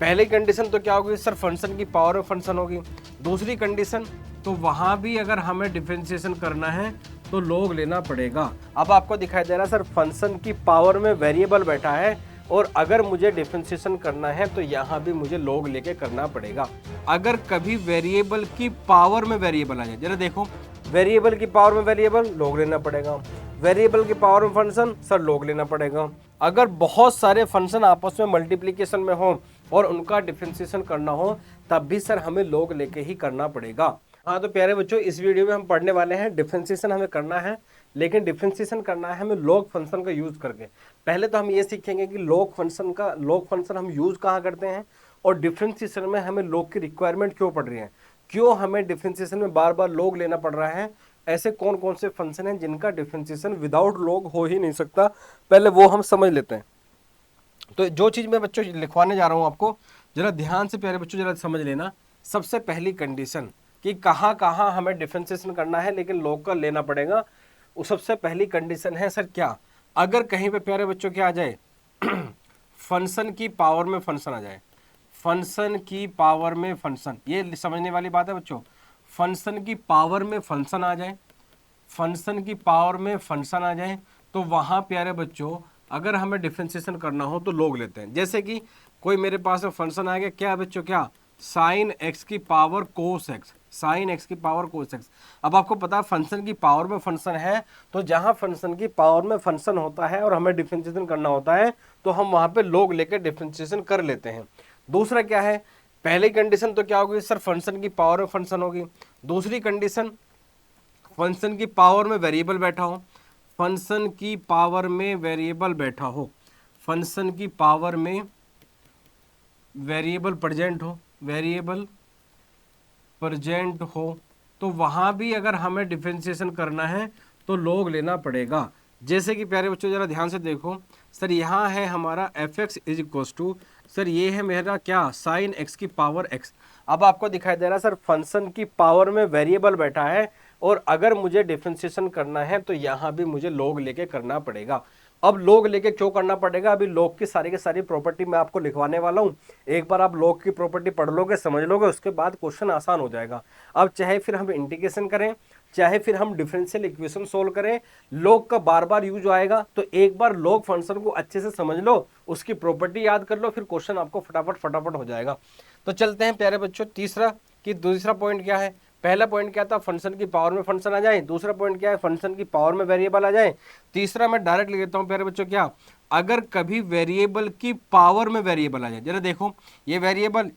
पहली कंडीशन तो क्या होगी सर, फंक्शन की पावर में फंक्शन होगी। दूसरी कंडीशन तो वहां भी अगर हमें डिफरेंशिएशन करना है तो लॉग लेना पड़ेगा। अब आपको दिखाई दे रहा है सर, फंक्शन की पावर में वेरिएबल बैठा है और अगर मुझे डिफरेंशिएशन करना है तो यहाँ भी मुझे लॉग लेके करना पड़ेगा। अगर कभी वेरिएबल की पावर में वेरिएबल आ जाए, जरा देखो, वेरिएबल की पावर में वेरिएबल, लॉग लेना पड़ेगा। वेरिएबल की पावर में फंक्शन, सर लॉग लेना पड़ेगा। अगर बहुत सारे फंक्शन आपस में मल्टीप्लीकेशन में हो और उनका डिफरेंशिएशन करना हो तब भी सर हमें लॉग लेके ही करना पड़ेगा। हाँ तो प्यारे बच्चों, इस वीडियो में हम पढ़ने वाले हैं डिफरेंशिएशन हमें करना है, लेकिन डिफरेंशिएशन करना है हमें लॉग फंक्शन का यूज करके। पहले तो हम ये सीखेंगे कि लॉग फंक्शन हम यूज कहाँ करते हैं और डिफरेंशिएशन में हमें लॉग की रिक्वायरमेंट क्यों पड़ रही है, क्यों हमें डिफरेंशिएशन में बार बार लॉग लेना पड़ रहा है, ऐसे कौन कौन से फंक्शन हैं जिनका डिफरेंशिएशन विदाउट लॉग हो ही नहीं सकता, पहले वो हम समझ लेते हैं। तो जो चीज मैं बच्चों लिखवाने जा रहा हूं आपको, जरा ध्यान से प्यारे बच्चों जरा समझ लेना। सबसे पहली कंडीशन कि कहाँ कहाँ हमें डिफरेंशिएशन करना है लेकिन लॉग का लेना पड़ेगा, वो सबसे पहली कंडीशन है सर क्या, अगर कहीं पे प्यारे बच्चों क्या आ जाए फंक्शन की पावर में फंक्शन आ जाए, फंक्शन की पावर में फंक्शन, ये समझने वाली बात है बच्चों। फंक्शन की पावर में फंक्शन आ जाए, फंक्शन की पावर में फंक्शन आ जाए तो वहां प्यारे बच्चों अगर हमें डिफरेंशिएशन करना हो तो लॉग लेते हैं। जैसे कि कोई मेरे पास फंक्शन आ गया, क्या बच्चों, क्या साइन एक्स की power cos x, sign X की पावर कोस एक्स। अब आपको पता है फंक्शन की पावर में फंक्शन है, तो जहां फंक्शन की पावर में फंक्शन होता है और हमें डिफरेंशिएशन करना होता है तो हम वहां पे लॉग लेकर डिफरेंशिएशन कर लेते हैं। दूसरा क्या है, पहली कंडीशन तो क्या होगी सर, फंक्शन की पावर में फंक्शन होगी। दूसरी कंडीशन, फंक्शन की पावर में वेरिएबल बैठा हो, फंक्शन की पावर में वेरिएबल बैठा हो, फंक्शन की पावर में वेरिएबल प्रेजेंट हो, वेरिएबल प्रेजेंट हो तो वहां भी अगर हमें डिफरेंशिएशन करना है तो लॉग लेना पड़ेगा। जैसे कि प्यारे बच्चों जरा ध्यान से देखो, सर यहाँ है हमारा F X is equal to, sir ये है मेरा क्या, साइन एक्स की पावर एक्स। अब आपको दिखाई दे रहा है सर, फंक्शन की पावर में वेरिएबल बैठा है और अगर मुझे डिफरेंशिएशन करना है तो यहाँ भी मुझे लॉग लेके करना पड़ेगा। अब लॉग लेके क्यों करना पड़ेगा, अभी लॉग की सारी प्रॉपर्टी मैं आपको लिखवाने वाला हूँ। एक बार आप लॉग की प्रॉपर्टी पढ़ लोगे, समझ लोगे, उसके बाद क्वेश्चन आसान हो जाएगा। अब चाहे फिर हम इंटीग्रेशन करें, चाहे फिर हम डिफरेंशियल इक्वेशन सोल्व करें, लॉग का बार बार यूज आएगा, तो एक बार लॉग फंक्शन को अच्छे से समझ लो, उसकी प्रॉपर्टी याद कर लो, फिर क्वेश्चन आपको फटाफट हो जाएगा। तो चलते हैं प्यारे बच्चों, दूसरा पॉइंट क्या है। पहला पॉइंट क्या था, फंक्शन की पावर में फंक्शन आ जाए। दूसरा पॉइंट क्या है, फंक्शन की पावर में वेरिएबल आ जाए। तीसरा मैं डायरेक्ट लिख देता हूं प्यारे बच्चों, क्या, अगर कभी वेरिएबल की पावर में वेरिएबल आ जाए, जरा देखो ये वेरिएबल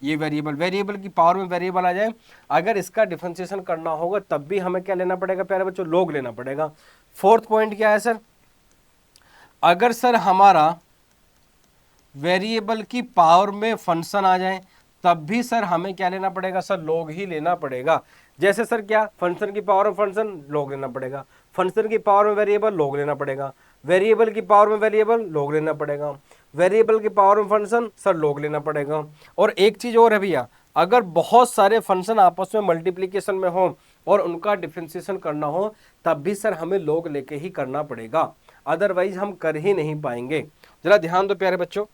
वेरिएबल की पावर में वेरिएबल आ जाए, अगर इसका डिफरेंशिएशन करना होगा तब भी हमें क्या लेना पड़ेगा प्यारे बच्चों, लॉग लेना पड़ेगा। फोर्थ पॉइंट क्या है सर, अगर सर हमारा वेरिएबल की पावर में फंक्शन आ जाए तब भी सर हमें क्या लेना पड़ेगा, सर लॉग ही लेना पड़ेगा। जैसे सर क्या, फंक्शन की पावर में फंक्शन, लॉग लेना पड़ेगा। फंक्शन की पावर में वेरिएबल, लॉग लेना पड़ेगा। वेरिएबल की पावर में वेरिएबल, लॉग लेना पड़ेगा। वेरिएबल की पावर में फंक्शन, सर लॉग लेना पड़ेगा। और एक चीज और है भैया, अगर बहुत सारे फंक्शन आपस में मल्टीप्लीकेशन में हो और उनका डिफरेंशिएशन करना हो तब भी सर हमें लॉग लेके ही करना पड़ेगा, अदरवाइज हम कर ही नहीं पाएंगे। जरा ध्यान दो प्यारे बच्चों,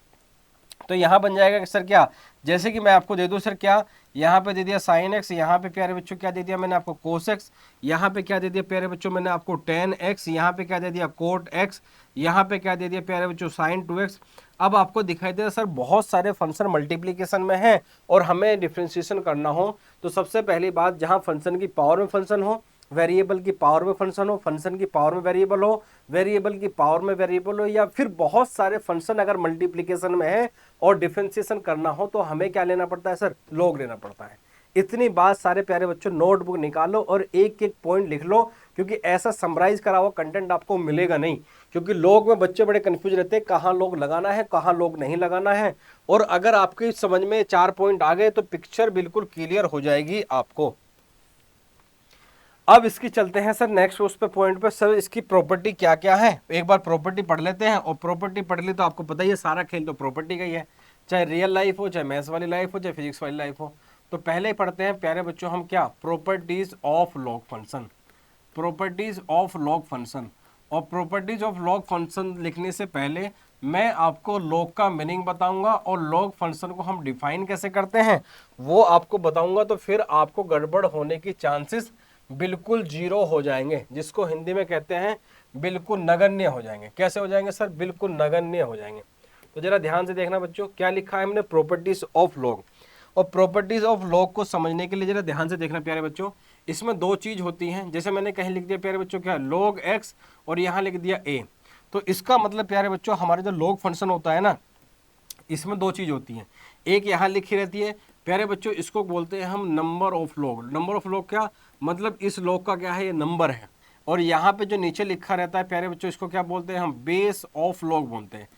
तो यहां बन जाएगा कि सर क्या, जैसे कि मैं आपको दे दूं सर क्या, यहाँ पे दे दिया साइन एक्स, यहाँ पे प्यारे बच्चों क्या दे दिया मैंने आपको कोस एक्स, यहाँ पे क्या दे दिया प्यारे बच्चों मैंने आपको टेन एक्स, यहाँ पे क्या दे दिया कोट एक्स, यहाँ पे क्या दे दिया प्यारे बच्चों साइन 2x। अब आपको दिखाई दे रहा सर बहुत सारे फंक्शन मल्टीप्लीकेशन में हैं और हमें डिफरेंशिएशन करना हो तो सबसे पहली बात, जहाँ फंक्शन की पावर में फंक्शन हो, वेरिएबल की पावर में फंक्शन हो, फंक्शन की पावर में वेरिएबल हो, वेरिएबल की पावर में वेरिएबल हो, या फिर बहुत सारे फंक्शन अगर मल्टीप्लीकेशन में है और डिफरेंशिएशन करना हो तो हमें क्या लेना पड़ता है सर, लॉग लेना पड़ता है। इतनी बात सारे प्यारे बच्चों नोटबुक निकालो और एक एक पॉइंट लिख लो, क्योंकि ऐसा समराइज करा हुआ कंटेंट आपको मिलेगा नहीं, क्योंकि लोग में बच्चे बड़े कंफ्यूज रहते हैं कहाँ लोग लगाना है कहाँ लोग नहीं लगाना है। और अगर आपकी समझ में 4 पॉइंट आ गए तो पिक्चर बिल्कुल क्लियर हो जाएगी आपको। अब इसकी चलते हैं सर नेक्स्ट उस पे पॉइंट पे, सर इसकी प्रॉपर्टी क्या क्या है, एक बार प्रॉपर्टी पढ़ लेते हैं। और प्रॉपर्टी पढ़ ली तो आपको पता ही है सारा खेल तो प्रॉपर्टी का ही है, चाहे रियल लाइफ हो, चाहे मैथ्स वाली लाइफ हो, चाहे फिजिक्स वाली लाइफ हो। तो पहले ही पढ़ते हैं प्यारे बच्चों हम क्या, properties of log function, properties of log function. और प्रॉपर्टीज ऑफ लॉग फंक्शन लिखने से पहले मैं आपको लॉग का मीनिंग बताऊंगा और लॉग फंक्शन को हम डिफाइन कैसे करते हैं वो आपको बताऊंगा, तो फिर आपको गड़बड़ होने की चांसेस बिल्कुल जीरो हो जाएंगे, जिसको हिंदी में कहते हैं बिल्कुल नगण्य हो जाएंगे। कैसे हो जाएंगे सर? बिल्कुल नगण्य हो जाएंगे। तो जरा ध्यान से देखना बच्चों, क्या लिखा है हमने? Properties of log. और प्रॉपर्टीज ऑफ लॉग को समझने के लिए जरा ध्यान से देखना प्यारे बच्चों, इसमें दो चीज होती हैं। जैसे मैंने कहीं लिख दिया प्यारे बच्चों क्या, लॉग एक्स, और यहाँ लिख दिया ए। तो इसका मतलब प्यारे बच्चों हमारे जो लॉग फंक्शन होता है ना, इसमें दो चीज होती हैं। एक यहाँ लिखी रहती है प्यारे बच्चों, इसको बोलते हैं हम number of log. Number of log क्या मतलब? इस लॉग का क्या है? ये नंबर है। और यहाँ पे जो नीचे लिखा रहता है प्यारे बच्चों, इसको क्या बोलते हैं हम? बेस ऑफ लॉग बोलते हैं।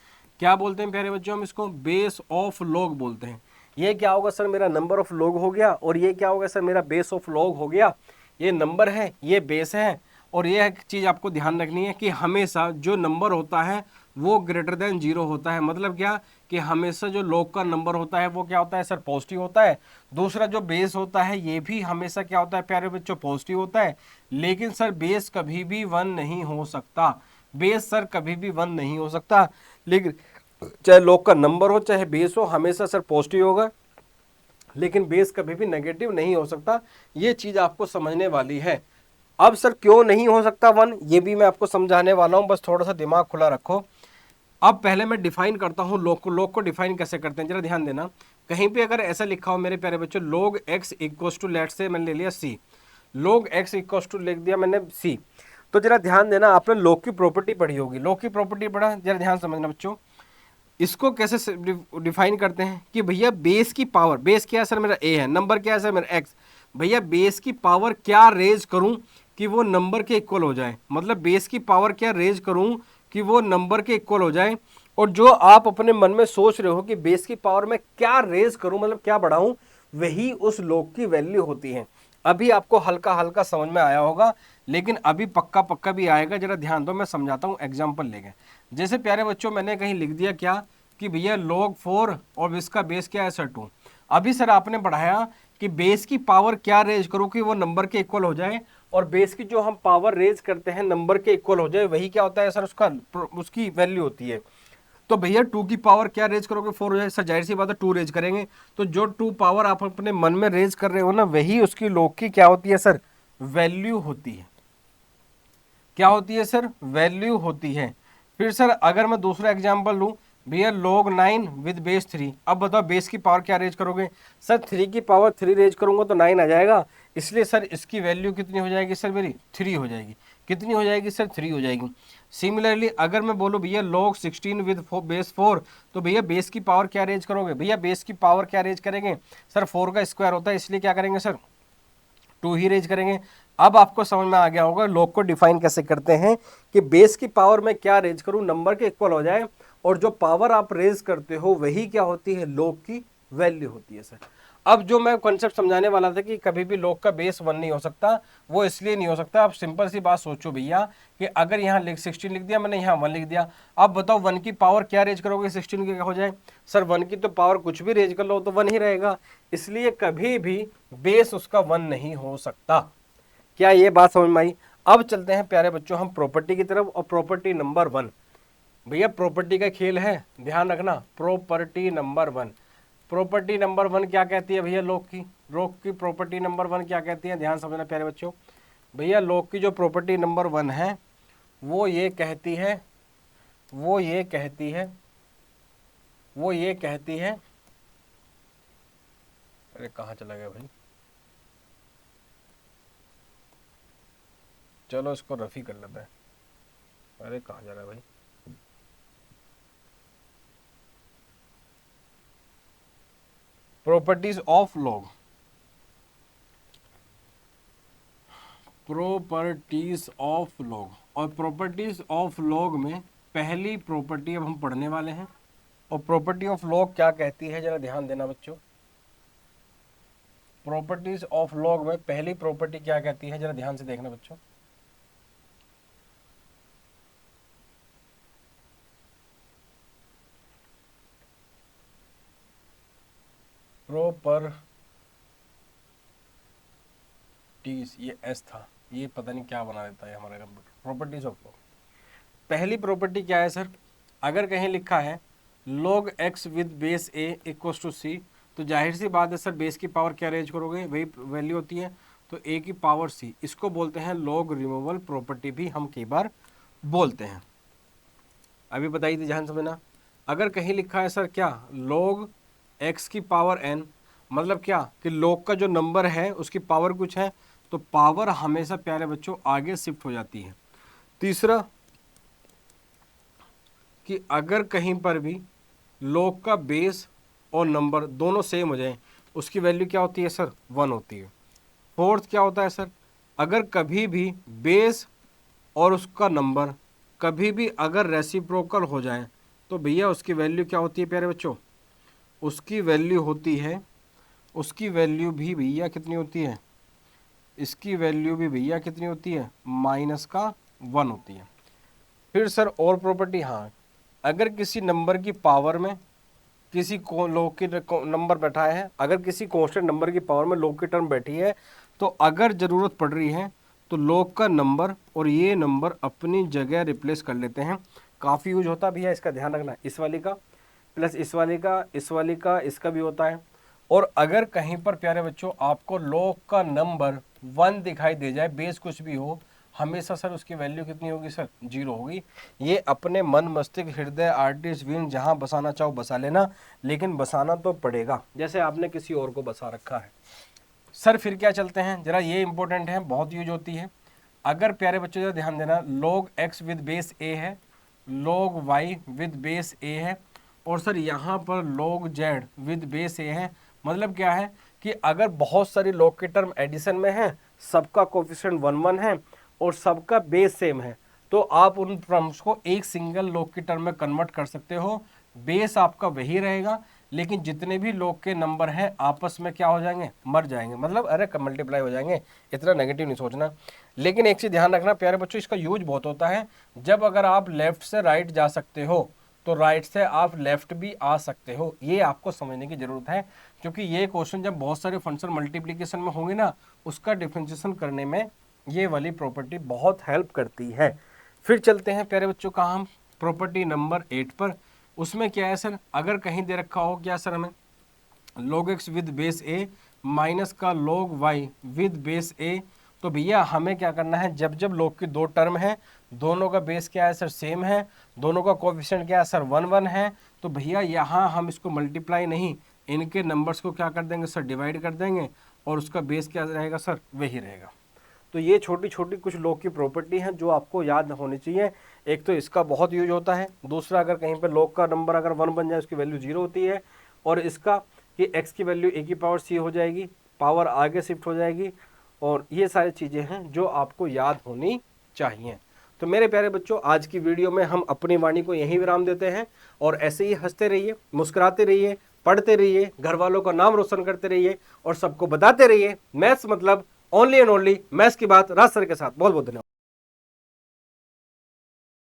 क्या बोलते हैं प्यारे बच्चों? हम इसको बेस ऑफ लॉग बोलते हैं। ये क्या होगा सर? मेरा नंबर ऑफ लॉग हो गया, और ये क्या होगा सर? मेरा बेस ऑफ लॉग हो गया। ये नंबर है, ये बेस है। और ये एक चीज आपको ध्यान रखनी है कि हमेशा जो नंबर होता है वो ग्रेटर देन जीरो होता है। मतलब क्या कि हमेशा जो लॉग का नंबर होता है वो क्या होता है सर? पॉजिटिव होता है। दूसरा जो बेस होता है ये भी हमेशा क्या होता है प्यारे बच्चों? पॉजिटिव होता है। लेकिन सर बेस कभी भी वन नहीं हो सकता। बेस सर कभी भी वन नहीं हो सकता। लेकिन चाहे लॉग का नंबर हो चाहे बेस हो, हमेशा सर पॉजिटिव होगा, लेकिन बेस कभी भी नेगेटिव नहीं हो सकता। ये चीज आपको समझने वाली है। अब सर क्यों नहीं हो सकता वन, ये भी मैं आपको समझाने वाला हूं, बस थोड़ा सा दिमाग खुला रखो। अब पहले मैं डिफाइन करता हूं लॉग को। लॉग को डिफाइन कैसे करते हैं जरा ध्यान देना। कहीं पे अगर ऐसा लिखा हो मेरे प्यारे बच्चों, log x equals to, let say मैंने ले लिया c, log x equals to लिख दिया मैंने c। तो जरा ध्यान देना, आपने log की प्रॉपर्टी पढ़ी होगी। log की प्रॉपर्टी पढ़ा? जरा ध्यान समझना बच्चों, इसको कैसे डिफाइन करते हैं कि भैया बेस की पावर, बेस क्या है सर? मेरा a है। नंबर क्या है सर? मेरा x। भैया बेस की पावर क्या रेज करूं कि वो नंबर के इक्वल हो जाए? मतलब बेस की पावर क्या रेज करूं कि वो नंबर के इक्वल हो जाए। और जो आप अपने मन में सोच रहे हो कि बेस की पावर में क्या रेज करूं, मतलब क्या बढ़ाऊं, वही उस लॉग की वैल्यू होती है। अभी आपको हल्का हल्का समझ में आया होगा, लेकिन अभी पक्का पक्का भी आएगा। जरा ध्यान दो, मैं समझाता हूं एग्जांपल लेके। जैसे प्यारे बच्चों मैंने कहीं लिख दिया क्या कि भैया log 4 और इसका बेस क्या है सर? 2। अभी सर आपने बढ़ाया कि बेस की पावर क्या रेज करो कि वो नंबर के इक्वल हो जाए, और बेस की जो हम पावर रेज करते हैं नंबर के इक्वल हो जाए, वही क्या होता है सर? उसकी वैल्यू होती है। तो भैया 2 की पावर क्या रेज करोगे? 4 हो जाए सर, जाहिर सी बात है 2 रेज करेंगे। तो जो 2 पावर आप अपने मन में रेज कर रहे हो ना, वही उसकी log की क्या होती है सर? वैल्यू होती है। क्या होती है सर? वैल्यू होती है। फिर सर अगर मैं दूसरा एग्जांपल लूं, भैया log 9 विद बेस 3। अब बताओ बेस की पावर क्या रेज करोगे? सर 3 की पावर 3 रेज करूंगा तो 9 आ जाएगा, इसलिए सर इसकी वैल्यू कितनी हो जाएगी सर? मेरी 3 हो जाएगी। कितनी हो जाएगी सर? 3 हो जाएगी। सिमिलरली अगर मैं बोलूं भैया log 16 विद बेस 4, तो भैया बेस की पावर क्या रेज करोगे? भैया बेस की पावर क्या रेज करेंगे सर? 4 का स्क्वायर होता है, इसलिए क्या करेंगे सर? 2 ही रेज करेंगे। अब आपको समझ में आ गया होगा लॉग को डिफाइन कैसे करते हैं कि बेस की पावर में क्या रेज करूं नंबर के इक्वल हो जाए, और जो पावर आप रेज करते हो वही क्या होती है? लॉग की वैल्यू होती है सर। अब जो मैं कॉन्सेप्ट समझाने वाला था कि कभी भी लॉग का बेस 1 नहीं हो सकता, वो इसलिए नहीं हो सकता। आप सिंपल सी बात सोचो भैया कि अगर यहाँ 16 लिख दिया मैंने, यहाँ 1 लिख दिया। अब बताओ 1 की पावर क्या रेज करोगे 16 की क्या हो जाए? सर 1 की तो पावर कुछ भी रेज कर लो तो 1 ही रहेगा, इसलिए कभी भी बेस उसका 1 नहीं हो सकता। क्या ये बात समझ में आई? अब चलते हैं प्यारे बच्चों हम प्रॉपर्टी की तरफ, और प्रॉपर्टी नंबर 1। भैया प्रॉपर्टी का खेल है, ध्यान रखना। प्रॉपर्टी नंबर 1, प्रॉपर्टी नंबर 1 क्या कहती है भैया? लॉग की प्रॉपर्टी नंबर 1 क्या कहती है? ध्यान समझना प्यारे बच्चों। भैया लॉग की जो प्रॉपर्टी नंबर 1 है वो ये कहती है, वो ये कहती है, वो ये कहती है, अरे कहाँ चला गया भाई? चलो इसको रफी कर लेते हैं। अरे कहाँ जा रहा है भाई? Properties of log, properties of log. और प्रॉपर्टीज ऑफ लॉग में पहली प्रॉपर्टी अब हम पढ़ने वाले हैं। और प्रॉपर्टी ऑफ लॉग क्या कहती है जरा ध्यान देना बच्चों। प्रॉपर्टीज ऑफ लॉग में पहली प्रॉपर्टी क्या कहती है जरा ध्यान से देखना बच्चों। प्रॉपर्टीज, ये एस था, ये पता नहीं क्या बना देता है हमारा कंप्यूटर। प्रॉपर्टीज ऑफ लॉग, पहली प्रॉपर्टी क्या है सर? अगर कहीं लिखा है log x with base a equal to c, तो जाहिर सी बात है सर बेस की पावर क्या अरेंज करोगे, वही वैल्यू होती है, तो a की पावर c। इसको बोलते हैं log रिमूवल प्रॉपर्टी भी हम कई बार बोलते हैं। अभी बताइए ध्यान समझना, अगर कहीं लिखा है सर क्या log x की पावर n, मतलब क्या कि log का जो नंबर है उसकी पावर कुछ है, तो पावर हमेशा प्यारे बच्चों आगे शिफ्ट हो जाती है। तीसरा कि अगर कहीं पर भी log का बेस और नंबर दोनों सेम हो जाए, उसकी वैल्यू क्या होती है सर, 1 होती है। फोर्थ क्या होता है सर, अगर कभी भी बेस और उसका नंबर कभी भी अगर रेसिप्रोकल हो जाए, तो भैया उसकी वैल्यू क्या होती है प्यारे बच्चों, उसकी वैल्यू होती है, उसकी वैल्यू भी भैया कितनी होती है, इसकी वैल्यू भी भैया कितनी होती है, -1 होती है। फिर सर और प्रॉपर्टी, हाँ अगर किसी नंबर की पावर में किसी को log की नंबर बैठा है, अगर किसी कांस्टेंट नंबर की पावर में log की टर्म बैठी है, तो अगर ज़रूरत पड़ रही है तो log का नंबर और ये नंबर अपनी जगह रिप्लेस कर लेते हैं। काफ़ी यूज होता है भैया, इसका ध्यान रखना, इस वाली का प्लस इस वाली का, इस वाली का, इसका भी होता है। और अगर कहीं पर प्यारे बच्चों आपको log का नंबर 1 दिखाई दे जाए, बेस कुछ भी हो, हमेशा सर उसकी वैल्यू कितनी होगी सर, 0 होगी। ये अपने मन मस्तिष्क हृदय आर्टिस्ट विन जहां बसाना चाहो बसा लेना, लेकिन बसाना तो पड़ेगा, जैसे आपने किसी और को बसा रखा है। सर फिर क्या चलते हैं जरा, ये इंपॉर्टेंट है, बहुत यूज होती है। अगर प्यारे बच्चों जरा ध्यान देना, log x with base a है, log y with base a है, और सर यहाँ पर log z with base a है। मतलब क्या है कि अगर बहुत सारी log के टर्म एडिशन में है, सबका कोफिशिएंट 1 1 है और सबका बेस सेम है, तो आप उन टर्म्स को एक सिंगल log की टर्म में कन्वर्ट कर सकते हो। बेस आपका वही रहेगा, लेकिन जितने भी log के नंबर हैं आपस में क्या हो जाएंगे, मर जाएंगे, मतलब अरे मल्टीप्लाई हो जाएंगे। इतना नेगेटिव नहीं सोचना। लेकिन एक चीज़ ध्यान रखना प्यारे बच्चों, इसका यूज बहुत होता है, जब अगर आप लेफ्ट से राइट जा सकते हो तो राइट से आप लेफ्ट भी आ सकते हो। ये आपको समझने की जरूरत है, क्योंकि ये क्वेश्चन जब बहुत सारे फंक्शन मल्टीप्लिकेशन में होंगे ना, उसका डिफरेंशिएशन करने में ये वाली प्रॉपर्टी बहुत हेल्प करती है। फिर चलते हैं प्यारे बच्चों का हम प्रॉपर्टी नंबर 8 पर। उसमें क्या है सर, अगर कहीं दे रखा हो क्या सर हमें log x with base a minus का log y with base a, तो भैया हमें क्या करना है, जब जब log की दो टर्म है, दोनों का बेस क्या है सर, सेम है, दोनों का कोएफिशिएंट क्या है सर, 1 1 है, तो भैया यहाँ हम इसको मल्टीप्लाई नहीं, इनके नंबर्स को क्या कर देंगे सर, डिवाइड कर देंगे, और उसका बेस क्या रहेगा सर, वही रहेगा। तो ये छोटी छोटी कुछ log की प्रॉपर्टी हैं जो आपको याद होनी चाहिए। एक तो इसका बहुत यूज होता है, दूसरा अगर कहीं पर log का नंबर अगर 1 बन जाए उसकी वैल्यू 0 होती है, और इसका कि x की वैल्यू a की पावर c हो जाएगी, पावर आगे शिफ्ट हो जाएगी, और ये सारी चीज़ें हैं जो आपको याद होनी चाहिए। तो मेरे प्यारे बच्चों, आज की वीडियो में हम अपनी वाणी को यहीं विराम देते हैं, और ऐसे ही हंसते रहिए, मुस्कुराते रहिए, पढ़ते रहिए, घर वालों का नाम रोशन करते रहिए, और सबको बताते रहिए मैथ्स मतलब ओनली एंड ओनली मैथ्स की बात राज सर के साथ। बहुत बहुत धन्यवाद।